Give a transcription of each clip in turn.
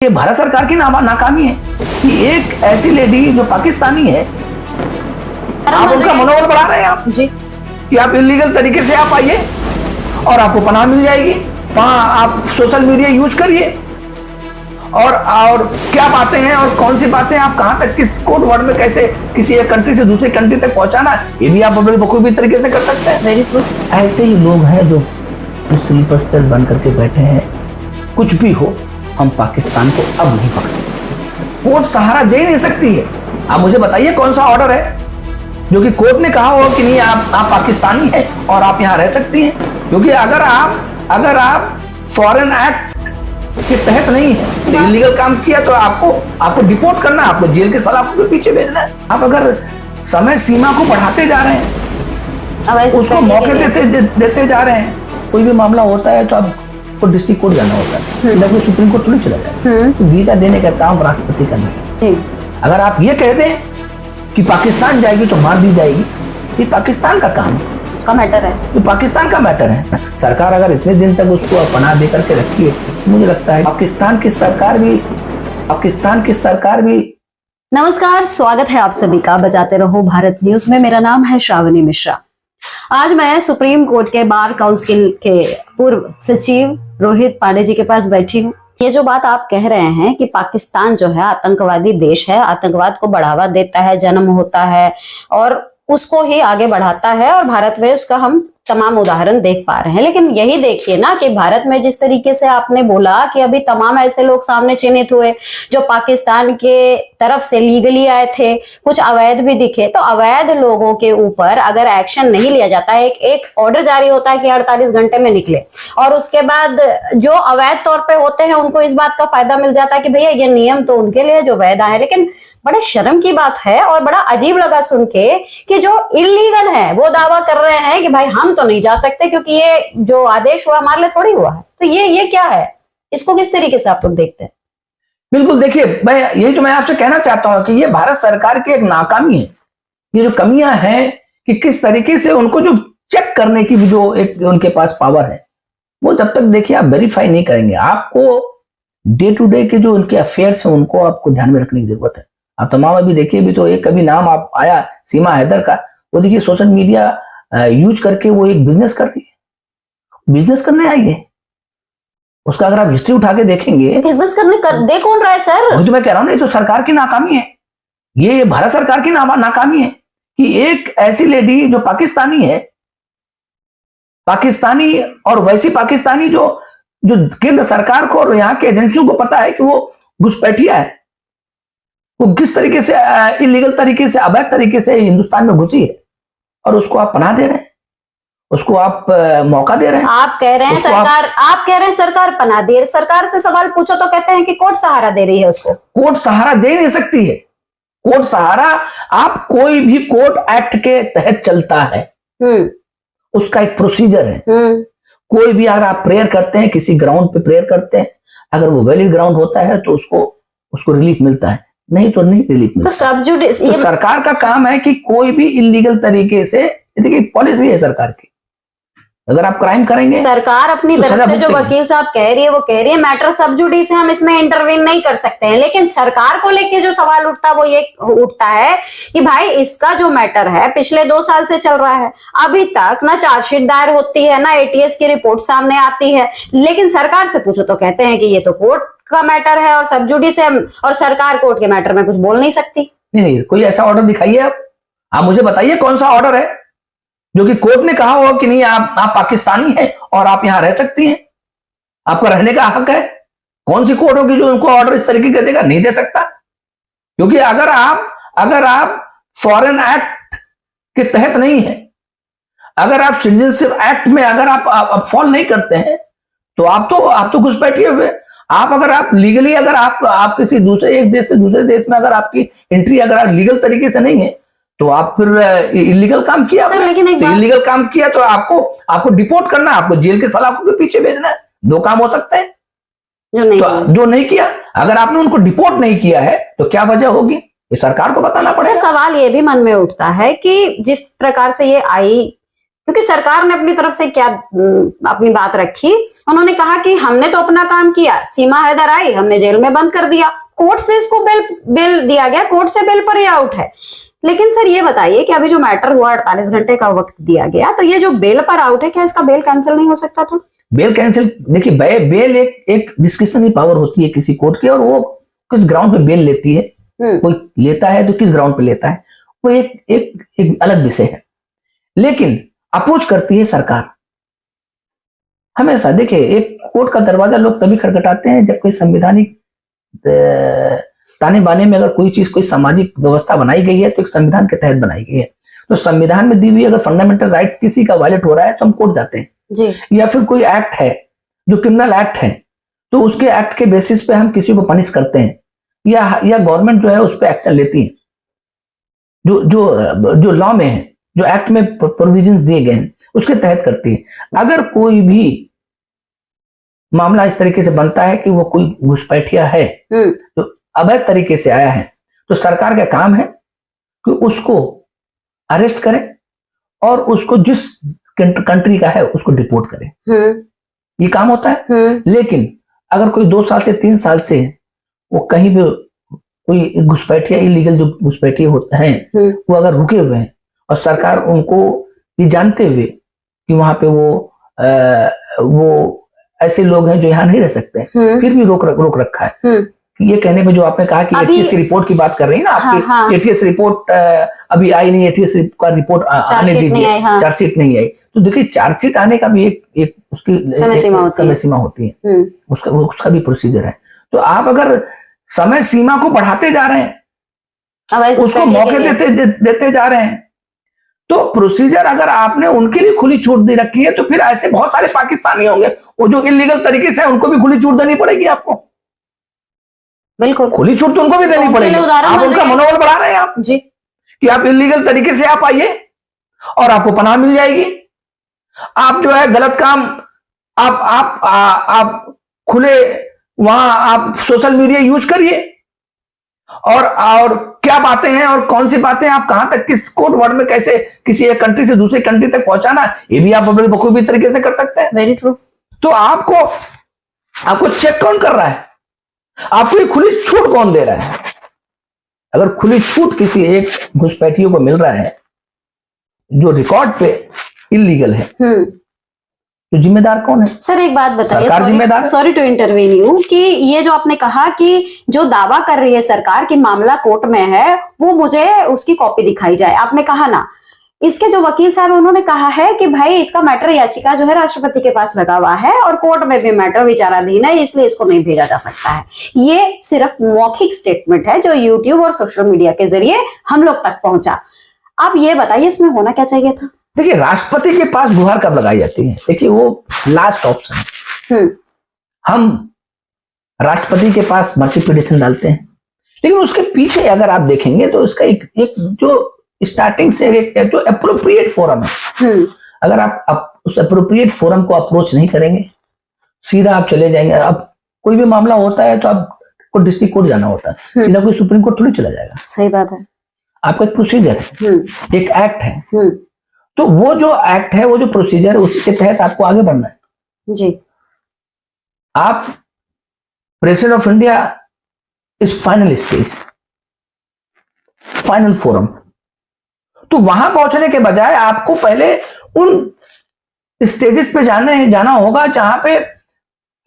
ये भारत सरकार की नाकामी है कि एक ऐसी लेडी जो पाकिस्तानी है, आप उनका मनोबल बढ़ा रहे हैं आप जी कि आप इलीगल तरीके से आप आइए और आपको पनाह मिल जाएगी, वहां आप सोशल मीडिया यूज करिए और क्या बातें हैं और कौन सी बातें आप कहां तक किस कोड वर्ड में कैसे किसी एक कंट्री से दूसरी कंट्री तक पहुंचाना, ये भी आप बड़े बखूबी तरीके से कर सकते हैं। Very true. ऐसे ही लोग हैं जो स्लीपर सेल बन करके बैठे हैं। कुछ भी हो, हम पाकिस्तान को अब नहीं बख्शते। कोर्ट सहारा दे नहीं सकती है। आप मुझे बताइए कौन सा ऑर्डर है जो कि कोर्ट ने कहा हो कि नहीं आप पाकिस्तानी हैं और आप यहां रह सकती हैं। क्योंकि अगर आप फॉरेन एक्ट के तहत नहीं है तो इलीगल काम किया तो आपको डिपोर्ट करना, आपको जेल के सलाखों के पीछे भेजना है। आप अगर समय सीमा को बढ़ाते जा रहे हैं, उसको मौके देते जा रहे हैं, कोई भी मामला होता है तो आपको डिस्ट्रिक्ट कोर्ट जाना होता है, सीधा कोई सुप्रीम कोर्ट थोड़ी चला जाए। तो वीजा देने का काम राष्ट्रपति का नहीं है। अगर आप ये कह दें कि पाकिस्तान जाएगी तो मार दी जाएगी, ये पाकिस्तान का काम है, उसका मैटर है, ये पाकिस्तान का मैटर है। सरकार अगर इतने दिन तक उसको पनाह दे करके रखी है, मुझे लगता है पाकिस्तान की सरकार भी। नमस्कार, स्वागत है आप सभी का बजाते रहो भारत न्यूज में। मेरा नाम है श्रावणी मिश्रा। आज मैं सुप्रीम कोर्ट के बार काउंसिल के पूर्व सचिव रोहित पांडे जी के पास बैठी हूँ। ये जो बात आप कह रहे हैं कि पाकिस्तान जो है आतंकवादी देश है, आतंकवाद को बढ़ावा देता है, जन्म होता है और उसको ही आगे बढ़ाता है, और भारत में उसका हम तमाम उदाहरण देख पा रहे हैं। लेकिन यही देखिए ना कि भारत में जिस तरीके से आपने बोला कि अभी तमाम ऐसे लोग सामने चिन्हित हुए जो पाकिस्तान के तरफ से लीगली आए थे, कुछ अवैध भी दिखे, तो अवैध लोगों के ऊपर अगर एक्शन नहीं लिया जाता है, एक ऑर्डर जारी होता है कि 48 घंटे में निकले, और उसके बाद जो अवैध तौर पे होते हैं उनको इस बात का फायदा मिल जाता है कि भैया ये नियम तो उनके लिए जो वैध आए। लेकिन बड़े शर्म की बात है और बड़ा अजीब लगा सुन के कि जो इलीगल है वो दावा कर रहे हैं कि भाई हम तो नहीं जा सकते क्योंकि ये जो आदेश हुआ हमारे लिए थोड़ी हुआ है। तो ये क्या है, इसको किस तरीके से आप लोग देखते हैं? बिल्कुल, देखिए यही तो मैं आपसे कहना चाहता हूं कि ये भारत सरकार की एक नाकामी है। ये जो कमियां हैं कि किस तरीके से उनको जो चेक करने की जो एक उनके पास पावर है, वो जब तक देखिए आप वेरीफाई नहीं करेंगे, आपको डे टू डे के जो उनके अफेयर्स हैं उनको आपको ध्यान में रखने की जरूरत है। आप तमाम अभी देखिए, भी तो एक कभी नाम आप आया सीमा हैदर का, वो देखिए सोशल मीडिया यूज करके वो एक बिजनेस कर रही है, बिजनेस करने आई है। उसका अगर आप हिस्ट्री उठा के देखेंगे, बिजनेस दे कौन रहा है सर? वही तो मैं कह रहा हूं ना, ये तो सरकार की नाकामी है। ये भारत सरकार की नाकामी है कि एक ऐसी लेडी जो पाकिस्तानी है, पाकिस्तानी और वैसी पाकिस्तानी जो केंद्र सरकार को और यहाँ के एजेंसियों को पता है कि वो घुसपैठिया है, वो किस तरीके से इलीगल तरीके से, अवैध तरीके से हिंदुस्तान में घुसी है, और उसको आप पनाह दे रहे हैं, उसको आप मौका दे रहे हैं। आप कह रहे हैं सरकार पनाह दे, सरकार से सवाल पूछो तो कहते हैं कि कोर्ट सहारा दे रही है उसको। कोर्ट सहारा दे नहीं सकती है। कोर्ट सहारा, आप कोई भी कोर्ट एक्ट के तहत चलता है, उसका एक प्रोसीजर है। कोई भी अगर आप प्रेयर करते हैं, किसी ग्राउंड पे प्रेयर करते हैं, अगर वो वैलिड ग्राउंड होता है तो उसको रिलीफ मिलता है, नहीं तो नहीं रिलीफ मिलता। तो सबजुडिस तो सरकार का काम है कि कोई भी इलीगल तरीके से, देखिए पॉलिसी है सरकार की, अगर आप क्राइम करेंगे, सरकार अपनी तो तरफ से जो वकील साहब कह रही है वो कह रही है मैटर सबजुडिस है, हम इसमें इंटरवीन नहीं कर सकते हैं। लेकिन सरकार को लेके जो सवाल उठता है वो ये उठता है कि भाई इसका जो मैटर है पिछले 2 साल से चल रहा है, अभी तक ना चार्जशीट दायर होती है, ना एटीएस की रिपोर्ट सामने आती है, लेकिन सरकार से पूछो तो कहते हैं कि ये तो कोर्ट का मैटर है और सबजुडिस है, और सरकार कोर्ट के मैटर में कुछ बोल नहीं सकती। नहीं, कोई ऐसा ऑर्डर दिखाइए आप मुझे बताइए कौन सा ऑर्डर है जो कि कोर्ट ने कहा हो कि नहीं आप पाकिस्तानी हैं और आप यहां रह सकती हैं, आपका रहने का हक है। कौन सी कोर्ट होगी जो उनको ऑर्डर इस तरीके का देगा? नहीं दे सकता। क्योंकि अगर आप फॉरेन एक्ट के तहत नहीं है, अगर आप सिटीजनशिप एक्ट में अगर आप फॉलो नहीं करते हैं, तो आप तो घुसपैठिए हुए। अगर आप लीगली, अगर आप किसी दूसरे एक देश से दूसरे देश में अगर आपकी एंट्री अगर आप लीगल तरीके से नहीं है, तो आप फिर इलीगल काम किया। लेकिन इलीगल काम किया तो आपको डिपोर्ट करना, आपको जेल के सलाखों के पीछे भेजना है। 2 काम हो सकते हैं जो नहीं किया। अगर आपने उनको डिपोर्ट नहीं किया है तो क्या वजह होगी, ये सरकार को बताना पड़ेगा। सर, सवाल ये भी मन में उठता है कि जिस प्रकार से ये आई क्योंकि सरकार ने अपनी तरफ से क्या अपनी बात रखी, उन्होंने कहा कि हमने तो अपना काम किया, सीमा हैदर आई, हमने जेल में बंद कर दिया, कोर्ट से इसको बेल दिया गया, कोर्ट से बेल पर ही आउट है। लेकिन सर ये बताइए कि अभी जो मैटर हुआ 48 घंटे का वक्त दिया गया, तो ये जो बेल पर आउट है, क्या इसका बेल कैंसिल नहीं हो सकता था? बेल कैंसिल, देखिए बेल एक डिस्क्रिशनरी पावर होती है किसी कोर्ट की, और वो किस ग्राउंड पे बेल लेती है, कोई लेता है तो किस ग्राउंड पे लेता है, वो एक अलग विषय है। लेकिन अप्रोच करती है सरकार हमेशा। देखिए, एक कोर्ट का दरवाजा लोग तभी खटखटाते हैं जब कोई संवैधानिक ताने बाने में अगर कोई चीज, कोई सामाजिक व्यवस्था बनाई गई है तो एक संविधान के तहत बनाई गई है। तो संविधान में दी हुई अगर फंडामेंटल राइट्स किसी का वायलेट हो रहा है तो हम कोर्ट जाते हैं जी। या फिर कोई एक्ट है जो क्रिमिनल एक्ट है तो उसके एक्ट के बेसिस पे हम किसी को पनिश करते हैं, या गवर्नमेंट जो है उस पर एक्शन लेती है, जो लॉ में है, जो एक्ट में प्रोविजंस दिए गए हैं उसके तहत करती है। अगर कोई भी मामला इस तरीके से बनता है कि वो कोई घुसपैठिया है, तो अवैध तरीके से आया है, तो सरकार का काम है कि उसको अरेस्ट करे और उसको जिस कंट्री का है उसको डिपोर्ट करे, ये काम होता है। लेकिन अगर कोई 2 साल से 3 साल से वो कहीं भी कोई घुसपैठिया, इलीगल जो घुसपैठिए होते हैं, वो अगर रुके हुए हैं और सरकार उनको ये जानते हुए कि वहां पे वो ऐसे लोग हैं जो यहाँ नहीं रह सकते, फिर भी रोक रखा है। ये कहने पे जो आपने कहा कि एटीएस रिपोर्ट की बात कर रही है ना आपकी, एटीएस रिपोर्ट अभी आई नहीं, एटीएस का रिपोर्ट आने दीजिए, चार्जशीट नहीं आई। तो देखिए, चार्जशीट आने का भी एक उसकी समय सीमा होती है, उसका भी प्रोसीजर है। तो आप अगर समय सीमा को बढ़ाते जा रहे हैं, उसको मौके देते जा रहे हैं, तो प्रोसीजर अगर आपने उनके लिए खुली छूट दे रखी है तो फिर ऐसे बहुत सारे पाकिस्तानी होंगे वो जो इलीगल तरीके से, उनको भी खुली छूट देनी पड़ेगी आपको। बिल्कुल, खुली छूट तो उनको भी देनी पड़ेगी। आप उनका मनोबल बढ़ा रहे हैं आप जी, कि आप इलीगल तरीके से आप आइए और आपको पनाह मिल जाएगी। आप जो है गलत काम, आप खुले वहां आप सोशल मीडिया यूज करिए, और क्या बातें हैं और कौन सी बातें आप कहां तक, किस कोड वर्ड में कैसे किसी एक कंट्री से दूसरी कंट्री तक पहुंचाना, ये भी आप बड़े बखूबी तरीके से कर सकते हैं। Very true. तो आपको चेक कौन कर रहा है? आपको ये खुली छूट कौन दे रहा है? अगर खुली छूट किसी एक घुसपैठियों को मिल रहा है जो रिकॉर्ड पे इलीगल है, तो जिम्मेदार कौन है? सर एक बात बताइए, सरकार जिम्मेदार। सॉरी टू इंटरवीन यू, कि ये जो आपने कहा कि जो दावा कर रही है सरकार कि मामला कोर्ट में है, वो मुझे उसकी कॉपी दिखाई जाए, आपने कहा ना। इसके जो वकील साहब उन्होंने कहा है कि भाई इसका मैटर याचिका जो है राष्ट्रपति के पास लगा हुआ है और कोर्ट में भी मैटर विचाराधीन है, इसलिए इसको नहीं भेजा जा सकता है। ये सिर्फ मौखिक स्टेटमेंट है जो यूट्यूब और सोशल मीडिया के जरिए हम लोग तक पहुंचा। आप ये बताइए इसमें होना क्या चाहिए था? देखिए, राष्ट्रपति के पास गुहार कब लगाई जाती है? देखिए, वो लास्ट ऑप्शन है। हम राष्ट्रपति के पास मर्सी पिटीशन डालते हैं, लेकिन उसके पीछे अगर आप देखेंगे तो उसका एक जो स्टार्टिंग से एक जो अप्रोप्रिएट फोरम है, अगर आप उस अप्रोप्रिएट फोरम को अप्रोच नहीं करेंगे, सीधा आप चले जाएंगे। अब कोई भी मामला होता है तो आपको डिस्ट्रिक्ट कोर्ट जाना होता है, सीधा कोई सुप्रीम कोर्ट थोड़ी चला जाएगा। सही बात है। आपका एक प्रोसीजर है, एक एक्ट है, तो वो जो एक्ट है, वो जो प्रोसीजर है, उसी के तहत आपको आगे बढ़ना है जी। आप president of India is final stage, final forum, तो वहां पहुंचने के बजाय आपको पहले उन स्टेजेस पे जाना होगा जहां पे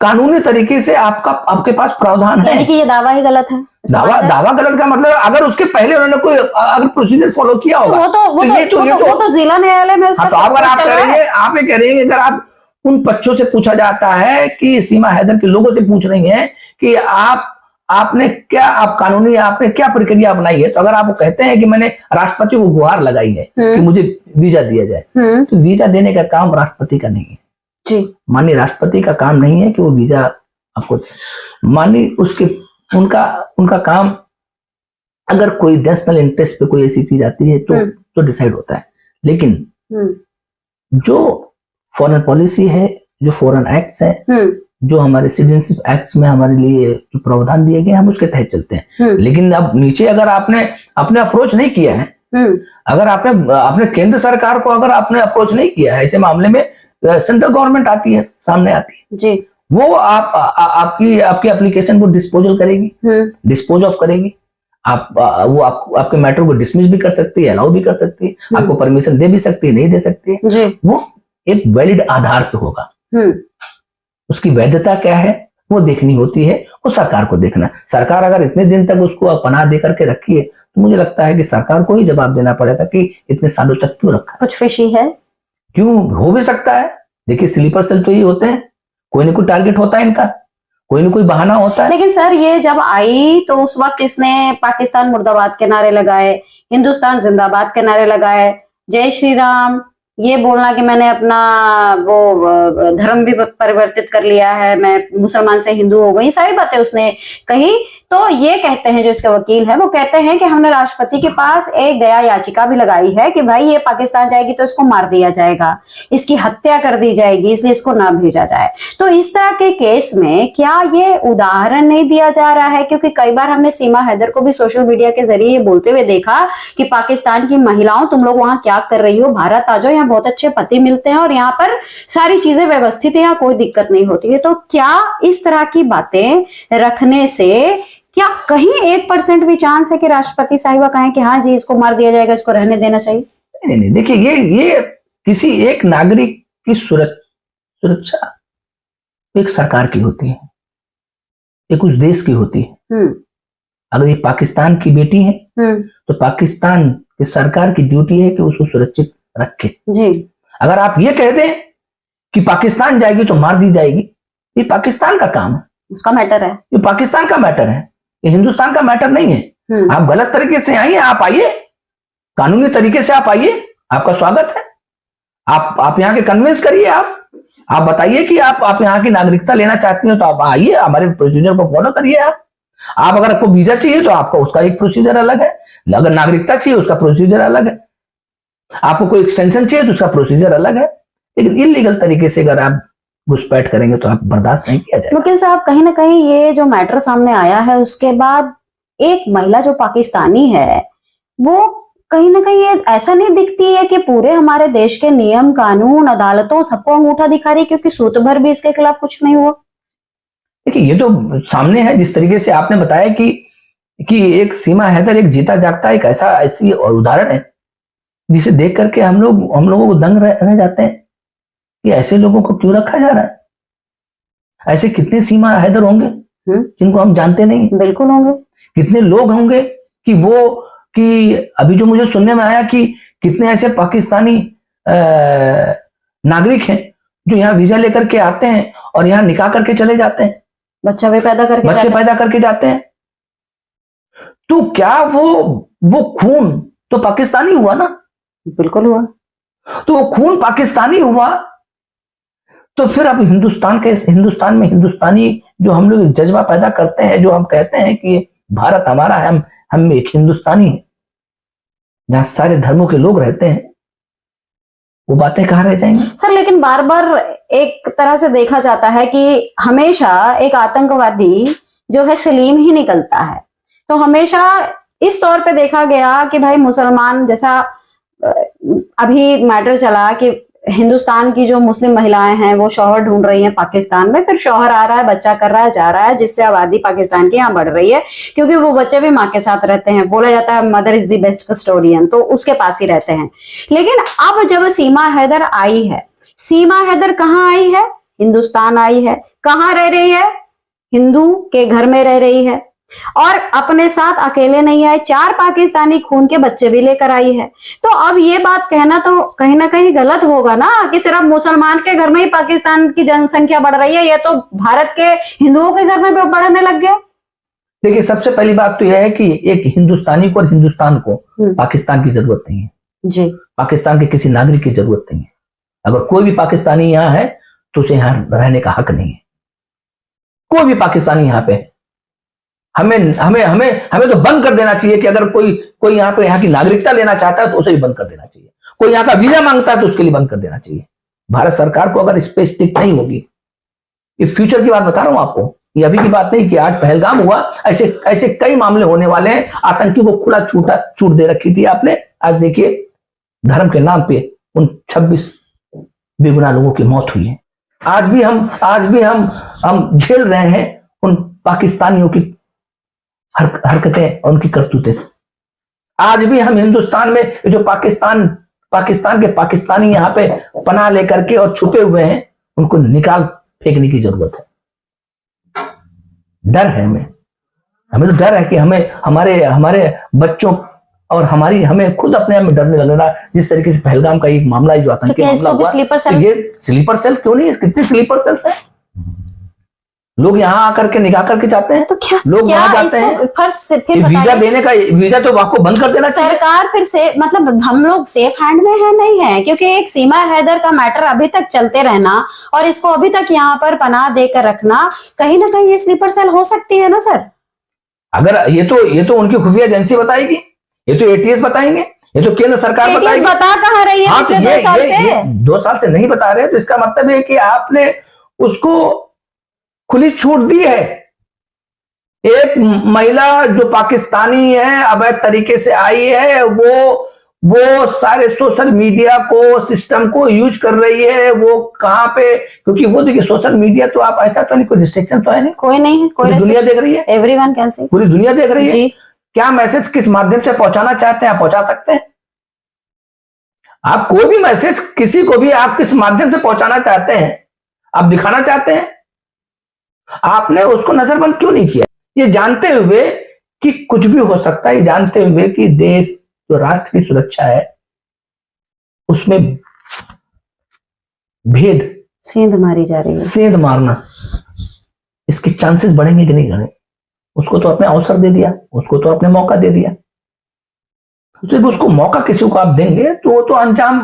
कानूनी तरीके से आपके पास प्रावधान है। यानी कि ये दावा ही गलत है। दावा गलत का मतलब अगर उसके पहले उन्होंने कोई अगर प्रोसीजर फॉलो किया होगा वो तो जिला न्यायालय में उसका अगर आप करेंगे, आप ये करेंगे, अगर आप उन बच्चों से पूछा जाता है कि सीमा हैदर के लोगों से पूछ रही हैं कि आपने क्या प्रक्रिया अपनाई है, तो अगर आप कहते हैं कि मैंने राष्ट्रपति को गुहार लगाई है कि मुझे वीजा दिया जाए, तो वीजा देने का काम राष्ट्रपति का नहीं है जी। माननीय राष्ट्रपति का काम नहीं है कि वो वीजा आपको, माननीय उनका काम, अगर कोई नेशनल इंटरेस्ट पे कोई ऐसी चीज आती है तो डिसाइड होता है। लेकिन जो फॉरेन पॉलिसी है, जो फॉरेन एक्ट्स है, जो हमारे सिटीजनशिप एक्ट्स में हमारे लिए जो प्रावधान दिए गए, हम उसके तहत चलते हैं। लेकिन अब नीचे अगर आपने अपने अप्रोच नहीं किया है अगर आपने केंद्र सरकार को अगर आपने अप्रोच नहीं किया है ऐसे मामले में, सेंट्रल गवर्नमेंट आती है, सामने आती है जी, वो आपकी एप्लीकेशन को डिस्पोजल करेगी, डिस्पोज ऑफ करेगी। आपके मैटर को डिसमिस भी कर सकती है, अलाउ भी कर सकती है, आपको परमिशन दे भी सकती है, नहीं दे सकती है जी। वो एक वैलिड आधार पे होगा। उसकी वैधता क्या है वो देखनी होती है, वो सरकार को देखना। सरकार अगर इतने दिन तक उसको पनाह दे करके रखी है तो मुझे लगता है कि सरकार को ही जवाब देना पड़ेगा कि इतने सालों तक क्यों रखा। कुछ फिशी है, क्यों हो भी सकता है। देखिए स्लीपर सेल तो ही होते हैं, कोई ना कोई टारगेट होता है इनका, कोई ना कोई बहाना होता है। लेकिन सर ये जब आई तो उस वक्त इसने पाकिस्तान मुर्दाबाद के नारे लगाए, हिंदुस्तान जिंदाबाद के नारे लगाए, जय श्री राम, ये बोलना कि मैंने अपना वो धर्म भी परिवर्तित कर लिया है, मैं मुसलमान से हिंदू हो गई, सारी बातें उसने कही। तो ये कहते हैं जो इसके वकील है वो कहते हैं कि हमने राष्ट्रपति के पास एक दया याचिका भी लगाई है कि भाई ये पाकिस्तान जाएगी तो इसको मार दिया जाएगा, इसकी हत्या कर दी जाएगी, इसलिए इसको ना भेजा जाए। तो इस तरह के केस में क्या ये उदाहरण नहीं दिया जा रहा है? क्योंकि कई बार हमने सीमा हैदर को भी सोशल मीडिया के जरिए ये बोलते हुए देखा कि पाकिस्तान की महिलाओं तुम लोग वहां क्या कर रही हो, भारत आ जाओ, यहाँ बहुत अच्छे पति मिलते हैं और यहाँ पर सारी चीजें व्यवस्थित है, यहाँ कोई दिक्कत नहीं होती है। तो क्या इस तरह की बातें रखने से क्या कहीं 1% भी चांस है कि राष्ट्रपति साहिबा कहें कि हाँ जी इसको मार दिया जाएगा, इसको रहने देना चाहिए? नहीं, देखिए ये किसी एक नागरिक की सुरक्षा एक सरकार की होती है, एक उस देश की होती है। अगर ये पाकिस्तान की बेटी है तो पाकिस्तान की सरकार की ड्यूटी है कि उसको सुरक्षित रखे जी। अगर आप ये कह दें कि पाकिस्तान जाएगी तो मार दी जाएगी, ये पाकिस्तान का काम है, उसका मैटर है, ये पाकिस्तान का मैटर है, ये हिंदुस्तान का मैटर नहीं है। आप गलत तरीके से आइए, आप आइए कानूनी तरीके से, आप आइए, आपका स्वागत है। आप यहाँ के कन्विंस करिए, आप बताइए कि आप यहाँ की नागरिकता लेना चाहती हो तो आप आइए, हमारे प्रोसीजर को फॉलो करिए। आप अगर आपको वीजा चाहिए तो आपका उसका एक प्रोसीजर अलग है, अगर नागरिकता चाहिए उसका प्रोसीजर अलग है, आपको कोई एक्सटेंशन चाहिए तो उसका प्रोसीजर अलग है। लेकिन इलीगल तरीके से अगर आप घुसपैठ करेंगे तो आप बर्दाश्त नहीं किया जाएगा। लेकिन साहब कहीं ना कहीं ये जो मैटर सामने आया है उसके बाद एक महिला जो पाकिस्तानी है वो कहीं ना कहीं ये ऐसा नहीं दिखती है कि पूरे हमारे देश के नियम कानून अदालतों सबको अंगूठा दिखा रही, क्योंकि सूत भर भी इसके खिलाफ कुछ नहीं हुआ। देखिए ये तो सामने है, जिस तरीके से आपने बताया कि एक सीमा हैदर एक जीता जागता एक ऐसी और उदाहरण है जिसे देख करके हम लोगों को दंग रह जाते हैं कि ऐसे लोगों को क्यों रखा जा रहा है। ऐसे कितने सीमा हैदर होंगे जिनको हम जानते नहीं। बिल्कुल होंगे। कितने लोग होंगे कि अभी जो मुझे सुनने में आया कि कितने ऐसे पाकिस्तानी नागरिक हैं जो यहाँ वीजा लेकर के आते हैं और यहाँ निकाह करके चले जाते हैं, बच्चे पैदा करके जाते हैं। तो क्या वो खून तो पाकिस्तानी हुआ ना? बिल्कुल हुआ। तो वो खून पाकिस्तानी हुआ तो फिर अब हिंदुस्तान में हिंदुस्तानी जो हम लोग जज्बा पैदा करते हैं, जो हम कहते हैं कि भारत हमारा है, हम एक हिंदुस्तानी है, जहां सारे धर्मों के लोग रहते हैं, वो बातें कहाँ रह जाएंगी? सर लेकिन बार बार एक तरह से देखा जाता है कि हमेशा एक आतंकवादी जो है सलीम ही निकलता है। तो हमेशा इस तौर पे देखा गया कि भाई मुसलमान, जैसा अभी मैटर चला कि हिंदुस्तान की जो मुस्लिम महिलाएं हैं वो शौहर ढूंढ रही हैं पाकिस्तान में, फिर शौहर आ रहा है, बच्चा कर रहा है, जा रहा है, जिससे आबादी पाकिस्तान की यहाँ बढ़ रही है, क्योंकि वो बच्चे भी माँ के साथ रहते हैं। बोला जाता है mother is the best custodian, तो उसके पास ही रहते हैं। लेकिन अब जब सीमा हैदर आई है, सीमा हैदर कहाँ आई है? हिंदुस्तान आई है। कहाँ रह रही है? हिंदू के घर में रह रही है, और अपने साथ अकेले नहीं आए, 4 पाकिस्तानी खून के बच्चे भी लेकर आई है। तो अब ये बात कहना तो कहीं ना कहीं गलत होगा ना कि सिर्फ मुसलमान के घर में ही पाकिस्तान की जनसंख्या बढ़ रही है, ये तो भारत के हिंदुओं के घर में भी बढ़ने लग गया। देखिए सबसे पहली बात तो यह है कि एक हिंदुस्तानी को और हिंदुस्तान को पाकिस्तान की जरूरत नहीं है जी। पाकिस्तान के किसी नागरिक की जरूरत नहीं है। अगर कोई भी पाकिस्तानी यहाँ है तो उसे यहाँ रहने का हक नहीं है। कोई भी पाकिस्तानी यहाँ पे, हमें तो बंद कर देना चाहिए कि अगर कोई यहाँ की नागरिकता लेना चाहता है तो उसे भी बंद कर देना चाहिए। कोई यहाँ का वीजा मांगता है तो उसके लिए बंद कर देना चाहिए। भारत सरकार को अगर इस पे स्टिक नहीं होगी, ये फ्यूचर की बात बता रहा हूं आपको, ये अभी की बात नहीं कि आज पहलगाम हुआ, ऐसे कई मामले होने वाले हैं। आतंकी को खुला छूट दे रखी थी आपने, आज देखिए धर्म के नाम पे उन 26 बेगुनाह लोगों की मौत हुई है। आज भी हम झेल रहे हैं उन पाकिस्तानियों की हरकतें और उनकी करतूतें से। आज भी हम हिंदुस्तान में जो पाकिस्तान के पाकिस्तानी यहाँ पे पनाह लेकर के और छुपे हुए हैं, उनको निकाल फेंकने की जरूरत है। डर है हमें तो डर है कि हमारे बच्चों और हमें खुद अपने आप में डरने लगना। जिस तरीके से पहलगाम का एक मामला है जो आतंकी मामला हुआ, तो ये स्लीपर सेल क्यों नहीं है? कितने स्लीपर सेल्स हैं? लोग यहाँ आकर के निकाह करके जाते हैं, तो क्या लोग यहाँ जाते हैं। वीजा तो आपको बंद कर देना चाहिए। सरकार फिर से मतलब हम लोग सेफ हैंड में है नहीं है, क्योंकि एक सीमा हैदर का मैटर अभी तक चलते रहना और इसको अभी तक यहाँ पर पनाह देकर रखना, कहीं ना कहीं ये स्लीपर सेल हो सकती है ना सर। अगर ये तो उनकी खुफिया एजेंसी बताएगी, ये तो एटीएस बताएंगे, ये तो केंद्र सरकार बताएगी। बता कहाँ रही है पिछले 2 साल से? 2 साल से नहीं बता रहे, तो इसका मतलब है कि आपने उसको खुली छूट दी है। एक महिला जो पाकिस्तानी है, अवैध तरीके से आई है, वो सारे सोशल मीडिया को, सिस्टम को यूज कर रही है। वो कहां पे, क्योंकि वो देखिए सोशल मीडिया तो आप ऐसा तो नहीं, कोई रिस्ट्रिक्शन तो है नहीं, कोई नहीं है, कोई दुनिया देख रही है, एवरीवन कैन सी, पूरी दुनिया देख रही है। क्या मैसेज किस माध्यम से पहुंचाना चाहते हैं आप पहुंचा सकते हैं। आप कोई भी मैसेज किसी को भी आप किस माध्यम से पहुंचाना चाहते हैं, आप दिखाना चाहते हैं, आपने उसको नजरबंद क्यों नहीं किया? ये जानते हुए कि कुछ भी हो सकता है, ये जानते हुए कि देश जो राष्ट्र की सुरक्षा है उसमें सेंध मारी जा रही है, सेंध मारना, इसके चांसेस बढ़ेंगे कि नहीं बढ़ेंगे? उसको तो अपने अवसर दे दिया, उसको तो अपने मौका दे दिया। तो उसको मौका किसी को आप देंगे तो वो तो अंजाम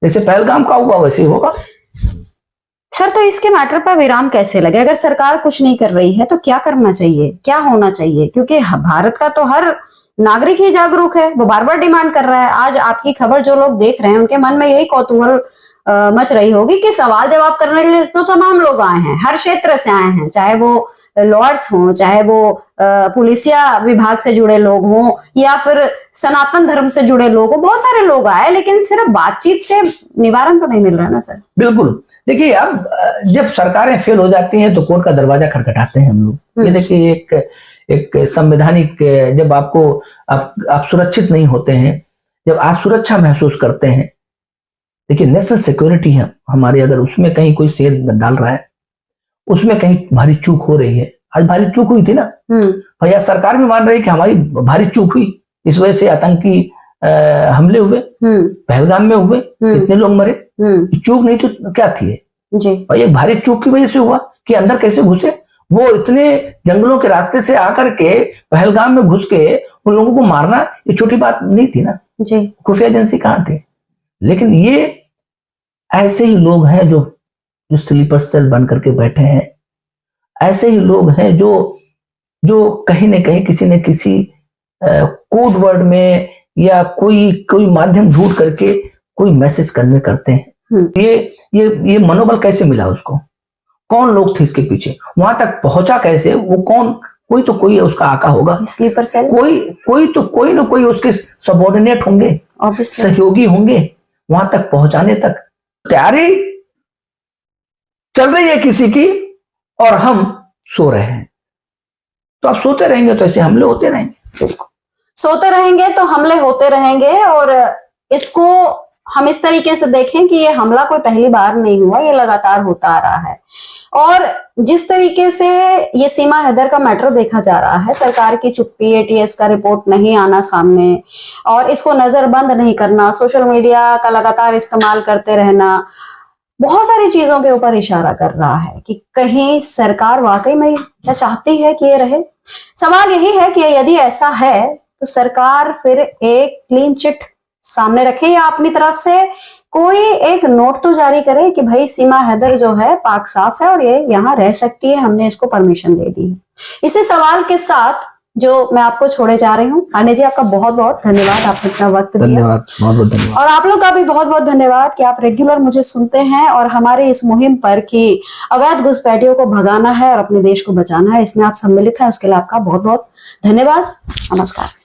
जैसे पहलगाम का हुआ वैसे होगा। सर, तो इसके मैटर पर विराम कैसे लगे? अगर सरकार कुछ नहीं कर रही है तो क्या करना चाहिए, क्या होना चाहिए? क्योंकि भारत का तो हर नागरिक ही जागरूक है, वो बार बार डिमांड कर रहा है। आज आपकी खबर जो लोग देख रहे हैं उनके मन में यही कौतूहल मच रही होगी कि सवाल जवाब करने के लिए तो तमाम लोग आए हैं, हर क्षेत्र से आए हैं, चाहे वो लॉर्ड्स हों, चाहे वो पुलिसिया विभाग से जुड़े लोग हों या फिर सनातन धर्म से जुड़े लोग हों, बहुत सारे लोग आए, लेकिन सिर्फ बातचीत से निवारण तो नहीं मिल रहा ना सर। बिल्कुल। देखिए, अब जब सरकारें फेल हो जाती हैं तो कोर्ट का दरवाजा खटखटाते हैं हम लोग। ये देखिए, एक संवैधानिक, जब आप सुरक्षित नहीं होते हैं, जब आप सुरक्षा महसूस करते हैं, देखिए नेशनल सिक्योरिटी है हमारी, अगर उसमें कहीं कोई सेल डाल रहा है, उसमें कहीं भारी चूक हो रही है। आज भारी चूक हुई थी ना भैया, सरकार भी मान रही है कि हमारी भारी चूक हुई, इस वजह से आतंकी हमले हुए, पहलगाम में हुए, कितने लोग मरे। चूक नहीं तो क्या थी जी भाई, एक भारी चूक की वजह से हुआ कि अंदर कैसे घुसे, वो इतने जंगलों के रास्ते से आकर के पहलगाम में घुस के उन लोगों को मारना ये छोटी बात नहीं थी ना जी। खुफिया एजेंसी कहाँ थे? लेकिन ये ऐसे ही लोग हैं जो स्लीपर सेल बन करके बैठे हैं, ऐसे ही लोग हैं जो कहीं न कहीं किसी न किसी कोड वर्ड में या कोई माध्यम ढूंढ करके कोई मैसेज कन्वे करते हैं। ये मनोबल कैसे मिला उसको? कौन लोग थे इसके पीछे? वहां तक पहुंचा कैसे? वो कौन? कोई उसका आका होगा, स्लीपर सेल, कोई ना कोई उसके सबऑर्डिनेट होंगे, सहयोगी होंगे। वहां तक पहुंचाने तक तैयारी चल रही है किसी की और हम सो रहे हैं। तो आप सोते रहेंगे तो ऐसे हमले होते रहेंगे, सोते रहेंगे तो हमले होते रहेंगे। और इसको हम इस तरीके से देखें कि ये हमला कोई पहली बार नहीं हुआ, ये लगातार होता आ रहा है। और जिस तरीके से ये सीमा हैदर का मैटर देखा जा रहा है, सरकार की चुप्पी, एटीएस का रिपोर्ट नहीं आना सामने और इसको नजरबंद नहीं करना, सोशल मीडिया का लगातार इस्तेमाल करते रहना, बहुत सारी चीजों के ऊपर इशारा कर रहा है कि कहीं सरकार वाकई में क्या चाहती है कि ये रहे। सवाल यही है कि यदि ऐसा है तो सरकार फिर एक क्लीन चिट सामने रखे या अपनी तरफ से कोई एक नोट तो जारी करे कि भाई सीमा हैदर जो है पाक साफ है और ये यहाँ रह सकती है, हमने इसको परमिशन दे दी है। इसी सवाल के साथ जो मैं आपको छोड़े जा रही हूँ, पांडे जी आपका बहुत बहुत धन्यवाद, आपने इतना वक्त दिया। धन्यवाद, बहुत बहुत धन्यवाद। और आप लोग का भी बहुत बहुत धन्यवाद कि आप रेगुलर मुझे सुनते हैं और हमारे इस मुहिम पर कि अवैध घुसपैठियों को भगाना है और अपने देश को बचाना है, इसमें आप सम्मिलित हैं, उसके लिए आपका बहुत बहुत धन्यवाद। नमस्कार।